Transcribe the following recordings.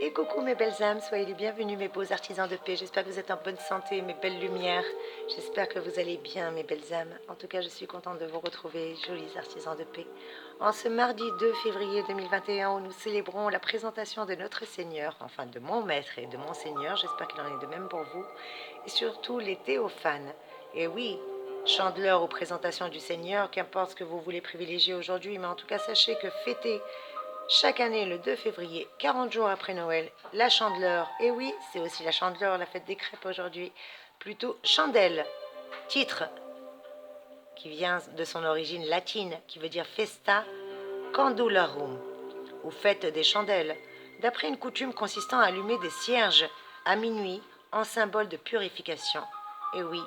Et coucou mes belles âmes, soyez les bienvenus mes beaux artisans de paix. J'espère que vous êtes en bonne santé, mes belles lumières. J'espère que vous allez bien mes belles âmes. En tout cas, je suis contente de vous retrouver, jolis artisans de paix. En ce mardi 2 février 2021 où nous célébrons la présentation de notre Seigneur, enfin de mon Maître et de mon Seigneur, j'espère qu'il en est de même pour vous, et surtout les théophanes. Et oui, chandeleur aux présentations du Seigneur, qu'importe ce que vous voulez privilégier aujourd'hui, mais en tout cas sachez que fêter chaque année, le 2 février, 40 jours après Noël, la Chandeleur, et oui, c'est aussi la Chandeleur, la fête des crêpes aujourd'hui, plutôt chandelle, titre qui vient de son origine latine, qui veut dire festa candularum, ou fête des chandelles, d'après une coutume consistant à allumer des cierges à minuit en symbole de purification. Et oui,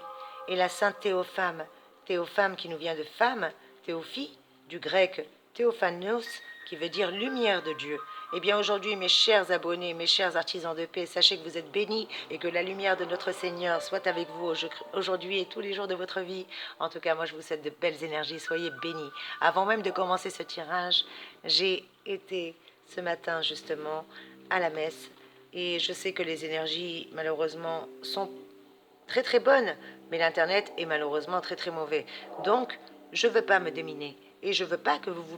et la sainte Théophame, Théophame qui nous vient de femme, Théophie, du grec Théophanos, qui veut dire lumière de Dieu. Eh bien aujourd'hui, mes chers abonnés, mes chers artisans de paix, sachez que vous êtes bénis et que la lumière de notre Seigneur soit avec vous aujourd'hui et tous les jours de votre vie. En tout cas, moi je vous souhaite de belles énergies, soyez bénis. Avant même de commencer ce tirage, j'ai été ce matin justement à la messe et je sais que les énergies malheureusement sont très très bonnes, mais l'internet est malheureusement très très mauvais. Donc je ne veux pas me déminer et je ne veux pas que vous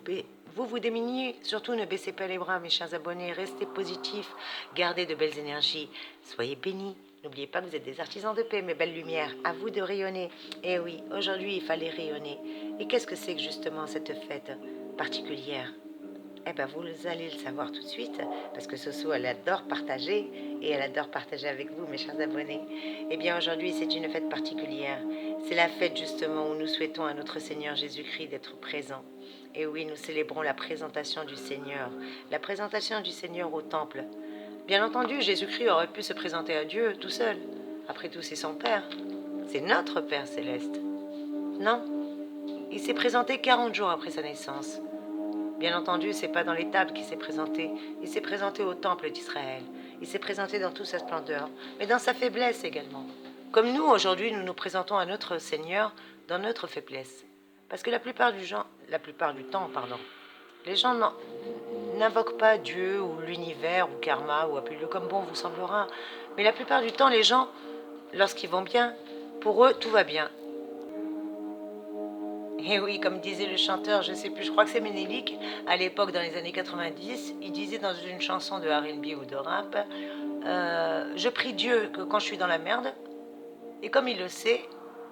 déminiez. Surtout ne baissez pas les bras mes chers abonnés, restez positifs, gardez de belles énergies, soyez bénis. N'oubliez pas que vous êtes des artisans de paix, mes belles lumières, à vous de rayonner. Et oui, aujourd'hui il fallait rayonner. Et qu'est-ce que c'est que justement cette fête particulière? Eh bien, vous allez le savoir tout de suite, parce que Soso, elle adore partager, et elle adore partager avec vous, mes chers abonnés. Eh bien, aujourd'hui, c'est une fête particulière. C'est la fête, justement, où nous souhaitons à notre Seigneur Jésus-Christ d'être présent. Et oui, nous célébrons la présentation du Seigneur, la présentation du Seigneur au temple. Bien entendu, Jésus-Christ aurait pu se présenter à Dieu tout seul. Après tout, c'est son Père. C'est notre Père céleste. Non, il s'est présenté 40 jours après sa naissance. Bien entendu, c'est pas dans les tables qu'il s'est présenté. Il s'est présenté au temple d'Israël. Il s'est présenté dans toute sa splendeur, mais dans sa faiblesse également. Comme nous, aujourd'hui, nous nous présentons à notre Seigneur dans notre faiblesse. Parce que la plupart du temps, les gens n'invoquent pas Dieu ou l'univers ou karma ou appelez-le comme bon vous semblera. Mais la plupart du temps, les gens, lorsqu'ils vont bien, pour eux, tout va bien. Et oui, comme disait le chanteur, je sais plus, je crois que c'est Ménélique, à l'époque dans les années 90, il disait dans une chanson de R&B ou de rap, je prie Dieu que quand je suis dans la merde, et comme il le sait,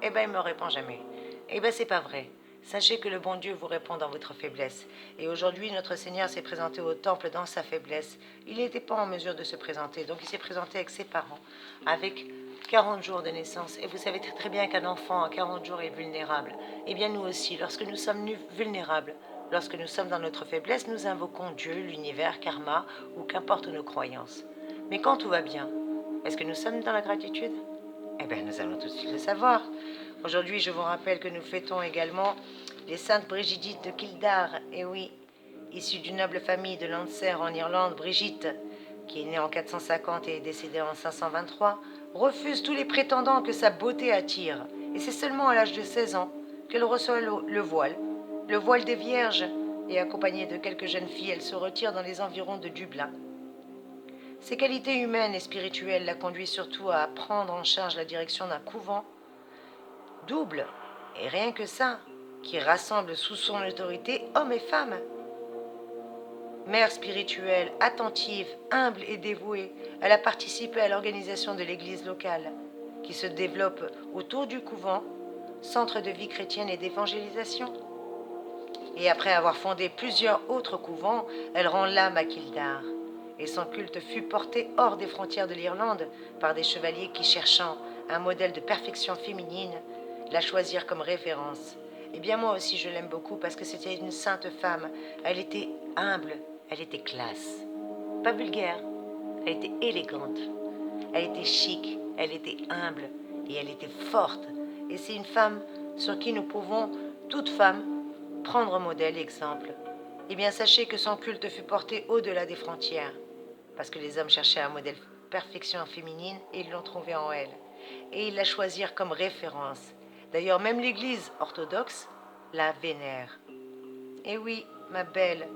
eh ben il me répond jamais. Eh ben c'est pas vrai. Sachez que le bon Dieu vous répond dans votre faiblesse. Et aujourd'hui, notre Seigneur s'est présenté au temple dans sa faiblesse. Il n'était pas en mesure de se présenter, donc il s'est présenté avec ses parents, avec 40 jours de naissance. Et vous savez très très bien qu'un enfant à 40 jours est vulnérable. Eh bien nous aussi, lorsque nous sommes vulnérables, lorsque nous sommes dans notre faiblesse, nous invoquons Dieu, l'univers, karma, ou qu'importe nos croyances. Mais quand tout va bien, est-ce que nous sommes dans la gratitude? Eh bien, nous allons tout de suite le savoir. Aujourd'hui, je vous rappelle que nous fêtons également les saintes Brigidites de Kildare. Et oui, issue d'une noble famille de Lancer en Irlande, Brigitte, qui est née en 450 et est décédée en 523, refuse tous les prétendants que sa beauté attire. Et c'est seulement à l'âge de 16 ans qu'elle reçoit le voile des vierges. Et accompagnée de quelques jeunes filles, elle se retire dans les environs de Dublin. Ses qualités humaines et spirituelles la conduisent surtout à prendre en charge la direction d'un couvent double, et rien que ça, qui rassemble sous son autorité hommes et femmes. Mère spirituelle, attentive, humble et dévouée, elle a participé à l'organisation de l'église locale, qui se développe autour du couvent, centre de vie chrétienne et d'évangélisation. Et après avoir fondé plusieurs autres couvents, elle rend l'âme à Kildare. Et son culte fut porté hors des frontières de l'Irlande par des chevaliers qui, cherchant un modèle de perfection féminine, la choisirent comme référence. Eh bien moi aussi je l'aime beaucoup parce que c'était une sainte femme. Elle était humble, elle était classe. Pas vulgaire, elle était élégante. Elle était chic, elle était humble et elle était forte. Et c'est une femme sur qui nous pouvons, toutes femmes, prendre modèle et exemple. Eh bien sachez que son culte fut porté au-delà des frontières. Parce que les hommes cherchaient un modèle perfection féminine et ils l'ont trouvé en elle. Et ils la choisirent comme référence. D'ailleurs, même l'Église orthodoxe la vénère. Et oui, ma belle,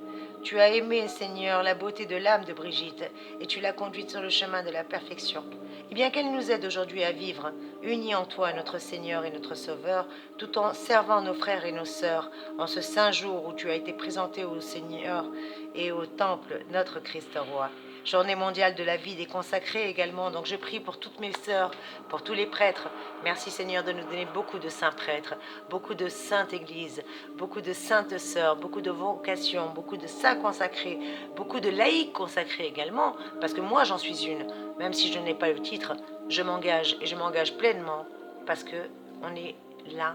Tu as aimé, Seigneur, la beauté de l'âme de Brigitte, et tu l'as conduite sur le chemin de la perfection. Eh bien, qu'elle nous aide aujourd'hui à vivre, unis en toi, notre Seigneur et notre Sauveur, tout en servant nos frères et nos sœurs, en ce saint jour où tu as été présenté au Seigneur et au Temple, notre Christ roi. Journée mondiale de la vie des consacrés également, donc je prie pour toutes mes sœurs, pour tous les prêtres. Merci Seigneur de nous donner beaucoup de saints prêtres, beaucoup de saintes églises, beaucoup de saintes sœurs, beaucoup de vocations, beaucoup de saints consacrés, beaucoup de laïcs consacrés également, parce que moi j'en suis une, même si je n'ai pas le titre, je m'engage et je m'engage pleinement, parce que on est là,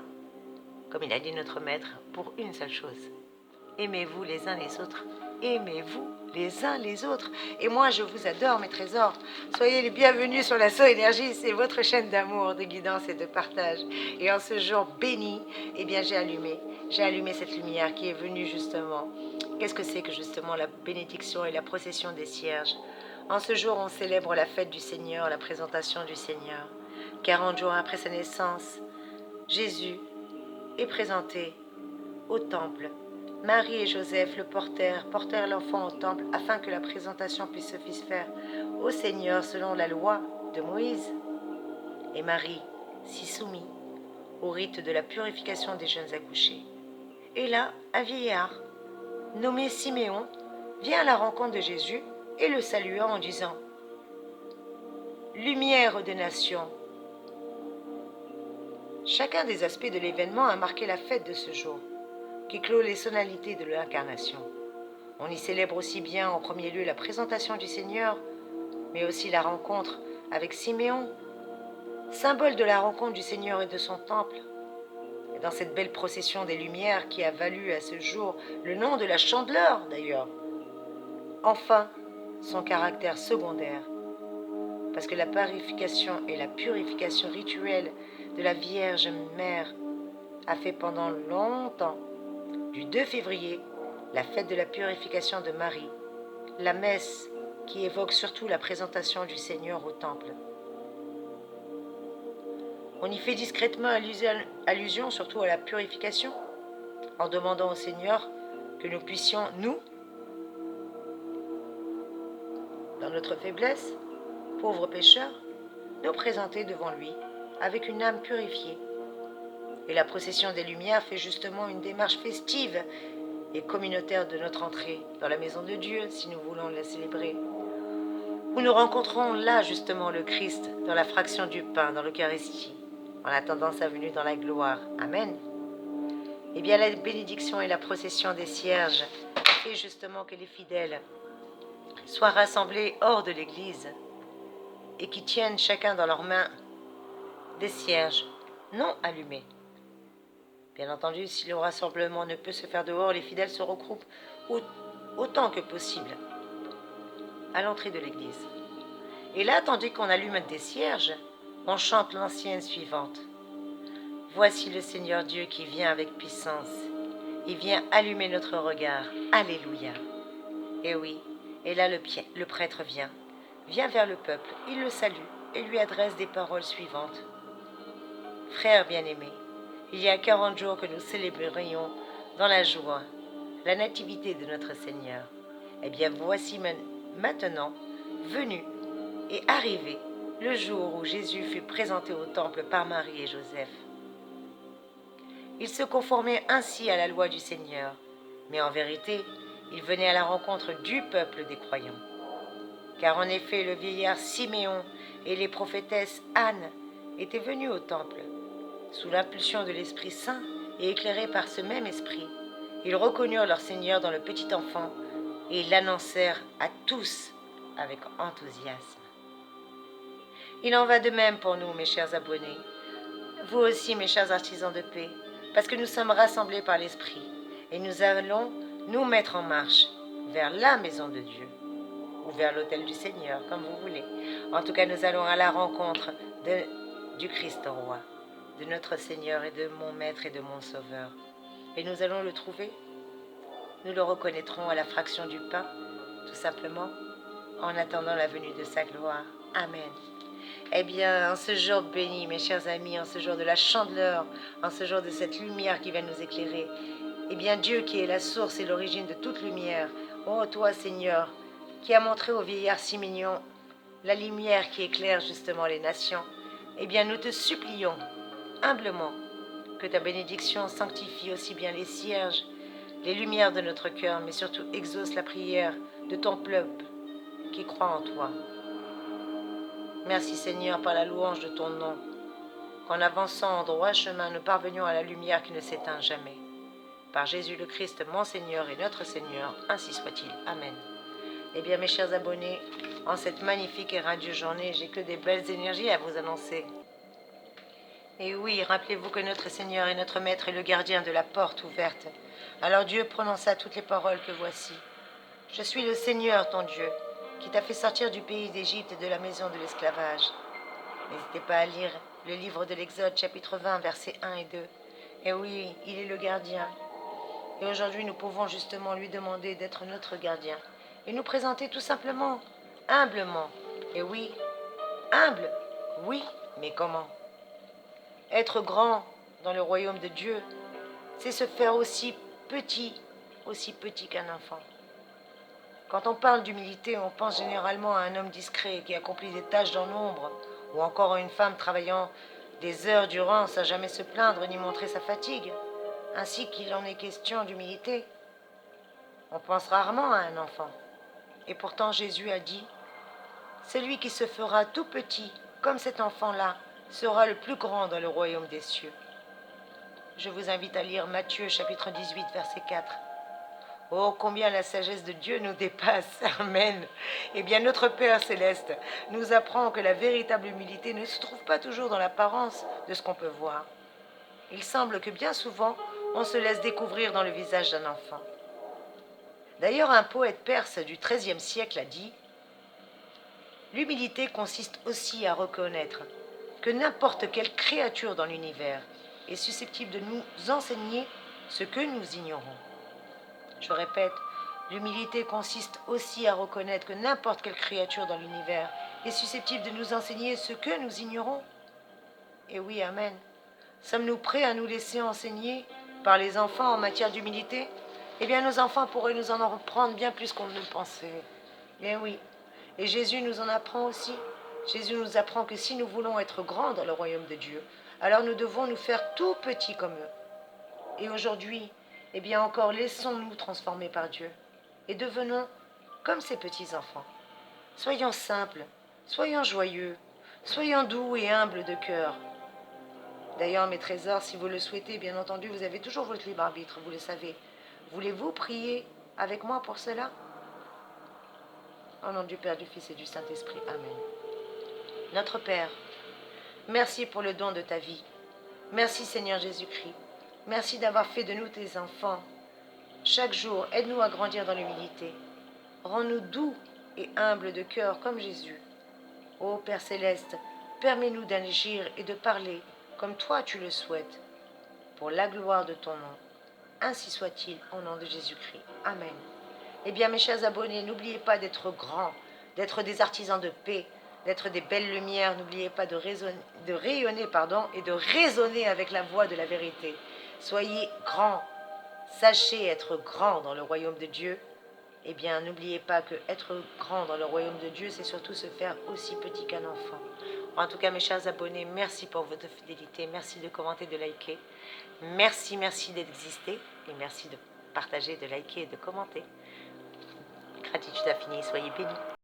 comme il a dit notre maître, pour une seule chose. Aimez-vous les uns les autres. Aimez-vous les uns les autres. Et moi, je vous adore, mes trésors. Soyez les bienvenus sur la So Énergie. C'est votre chaîne d'amour, de guidance et de partage. Et en ce jour béni, eh bien, j'ai allumé cette lumière qui est venue justement. Qu'est-ce que c'est que justement la bénédiction et la procession des cierges? En ce jour, on célèbre la fête du Seigneur, la présentation du Seigneur. 40 jours après sa naissance, Jésus est présenté au temple. Marie et Joseph le portèrent l'enfant au temple afin que la présentation puisse se faire au Seigneur selon la loi de Moïse. Et Marie s'y soumit au rite de la purification des jeunes accouchés. Et là, un vieillard, nommé Siméon, vient à la rencontre de Jésus et le salua en disant « Lumière des nations ». Chacun des aspects de l'événement a marqué la fête de ce jour, qui clôt les sonalités de l'incarnation. On y célèbre aussi bien en premier lieu la présentation du Seigneur, mais aussi la rencontre avec Siméon, symbole de la rencontre du Seigneur et de son temple. Et dans cette belle procession des Lumières qui a valu à ce jour le nom de la Chandeleur d'ailleurs. Enfin, son caractère secondaire, parce que la purification et la purification rituelle de la Vierge Mère a fait pendant longtemps du 2 février, la fête de la purification de Marie, la messe qui évoque surtout la présentation du Seigneur au temple. On y fait discrètement allusion surtout à la purification, en demandant au Seigneur que nous puissions, nous, dans notre faiblesse, pauvres pécheurs, nous présenter devant lui avec une âme purifiée. Et la procession des Lumières fait justement une démarche festive et communautaire de notre entrée dans la maison de Dieu, si nous voulons la célébrer. Où nous rencontrons là justement le Christ dans la fraction du pain, dans l'Eucharistie, en attendant sa venue dans la gloire. Amen. Eh bien, la bénédiction et la procession des cierges fait justement que les fidèles soient rassemblés hors de l'église et qui tiennent chacun dans leurs mains des cierges non allumés. Bien entendu, si le rassemblement ne peut se faire dehors, les fidèles se regroupent autant que possible à l'entrée de l'église. Et là, tandis qu'on allume des cierges, on chante l'ancienne suivante. Voici le Seigneur Dieu qui vient avec puissance. Il vient allumer notre regard. Alléluia. Et oui, et là le prêtre vient vers le peuple, il le salue et lui adresse des paroles suivantes. Frères bien-aimés, il y a 40 jours que nous célébrions dans la joie la nativité de notre Seigneur. Eh bien, voici maintenant venu et arrivé le jour où Jésus fut présenté au temple par Marie et Joseph. Il se conformait ainsi à la loi du Seigneur, mais en vérité, il venait à la rencontre du peuple des croyants. Car en effet, le vieillard Siméon et les prophétesses Anne étaient venus au temple. Sous l'impulsion de l'Esprit Saint et éclairés par ce même esprit, ils reconnurent leur Seigneur dans le petit enfant et l'annoncèrent à tous avec enthousiasme. Il en va de même pour nous, mes chers abonnés, vous aussi, mes chers artisans de paix, parce que nous sommes rassemblés par l'Esprit et nous allons nous mettre en marche vers la maison de Dieu ou vers l'autel du Seigneur, comme vous voulez. En tout cas, nous allons à la rencontre du Christ roi, de notre Seigneur et de mon Maître et de mon Sauveur. Et nous allons le trouver. Nous le reconnaîtrons à la fraction du pain, tout simplement, en attendant la venue de sa gloire. Amen. Eh bien, en ce jour béni, mes chers amis, en ce jour de la Chandeleur, en ce jour de cette lumière qui va nous éclairer, eh bien, Dieu qui est la source et l'origine de toute lumière, Ô toi, Seigneur, qui as montré au vieillard si mignon la lumière qui éclaire justement les nations, eh bien nous te supplions, humblement, que ta bénédiction sanctifie aussi bien les cierges, les lumières de notre cœur, mais surtout exauce la prière de ton peuple qui croit en toi. Merci Seigneur par la louange de ton nom, qu'en avançant en droit chemin, nous parvenions à la lumière qui ne s'éteint jamais. Par Jésus le Christ, mon Seigneur et notre Seigneur, ainsi soit-il. Amen. Eh bien mes chers abonnés, en cette magnifique et radieuse journée, j'ai que des belles énergies à vous annoncer. Et oui, rappelez-vous que notre Seigneur et notre Maître est le gardien de la porte ouverte. Alors Dieu prononça toutes les paroles que voici. Je suis le Seigneur ton Dieu, qui t'a fait sortir du pays d'Égypte et de la maison de l'esclavage. N'hésitez pas à lire le livre de l'Exode, chapitre 20, versets 1 et 2. Et oui, il est le gardien. Et aujourd'hui, nous pouvons justement lui demander d'être notre gardien et nous présenter tout simplement, humblement. Et oui, humble, oui, mais comment? Être grand dans le royaume de Dieu, c'est se faire aussi petit qu'un enfant. Quand on parle d'humilité, on pense généralement à un homme discret qui accomplit des tâches dans l'ombre, ou encore à une femme travaillant des heures durant sans jamais se plaindre ni montrer sa fatigue, ainsi qu'il en est question d'humilité. On pense rarement à un enfant. Et pourtant Jésus a dit, « Celui qui se fera tout petit, comme cet enfant-là, sera le plus grand dans le royaume des cieux. » Je vous invite à lire Matthieu chapitre 18, verset 4. Oh, combien la sagesse de Dieu nous dépasse. Amen. Eh bien, notre Père céleste nous apprend que la véritable humilité ne se trouve pas toujours dans l'apparence de ce qu'on peut voir. Il semble que bien souvent, on se laisse découvrir dans le visage d'un enfant. D'ailleurs, un poète perse du XIIIe siècle a dit « L'humilité consiste aussi à reconnaître que n'importe quelle créature dans l'univers est susceptible de nous enseigner ce que nous ignorons. » Je répète, l'humilité consiste aussi à reconnaître que n'importe quelle créature dans l'univers est susceptible de nous enseigner ce que nous ignorons. Et oui, amen. Sommes-nous prêts à nous laisser enseigner par les enfants en matière d'humilité? Eh bien, nos enfants pourraient nous en apprendre bien plus qu'on ne le pensait. Eh oui. Et Jésus nous en apprend aussi. Jésus nous apprend que si nous voulons être grands dans le royaume de Dieu, alors nous devons nous faire tout petits comme eux. Et aujourd'hui, eh bien encore, laissons-nous transformer par Dieu et devenons comme ces petits-enfants. Soyons simples, soyons joyeux, soyons doux et humbles de cœur. D'ailleurs, mes trésors, si vous le souhaitez, bien entendu, vous avez toujours votre libre arbitre, vous le savez. Voulez-vous prier avec moi pour cela? Au nom du Père, du Fils et du Saint-Esprit. Amen. Notre Père, merci pour le don de ta vie. Merci Seigneur Jésus-Christ. Merci d'avoir fait de nous tes enfants. Chaque jour, aide-nous à grandir dans l'humilité. Rends-nous doux et humbles de cœur comme Jésus. Ô Père céleste, permets-nous d'agir et de parler comme toi tu le souhaites, pour la gloire de ton nom. Ainsi soit-il, au nom de Jésus-Christ. Amen. Eh bien, mes chers abonnés, n'oubliez pas d'être grands, d'être des artisans de paix, d'être des belles lumières. N'oubliez pas de rayonner et de raisonner avec la voix de la vérité. Soyez grands. Sachez être grand dans le royaume de Dieu. Eh bien, n'oubliez pas que être grand dans le royaume de Dieu, c'est surtout se faire aussi petit qu'un enfant. En tout cas, mes chers abonnés, merci pour votre fidélité. Merci de commenter, de liker. Merci d'exister. Et merci de partager, de liker et de commenter. Gratitude infinie, soyez bénis.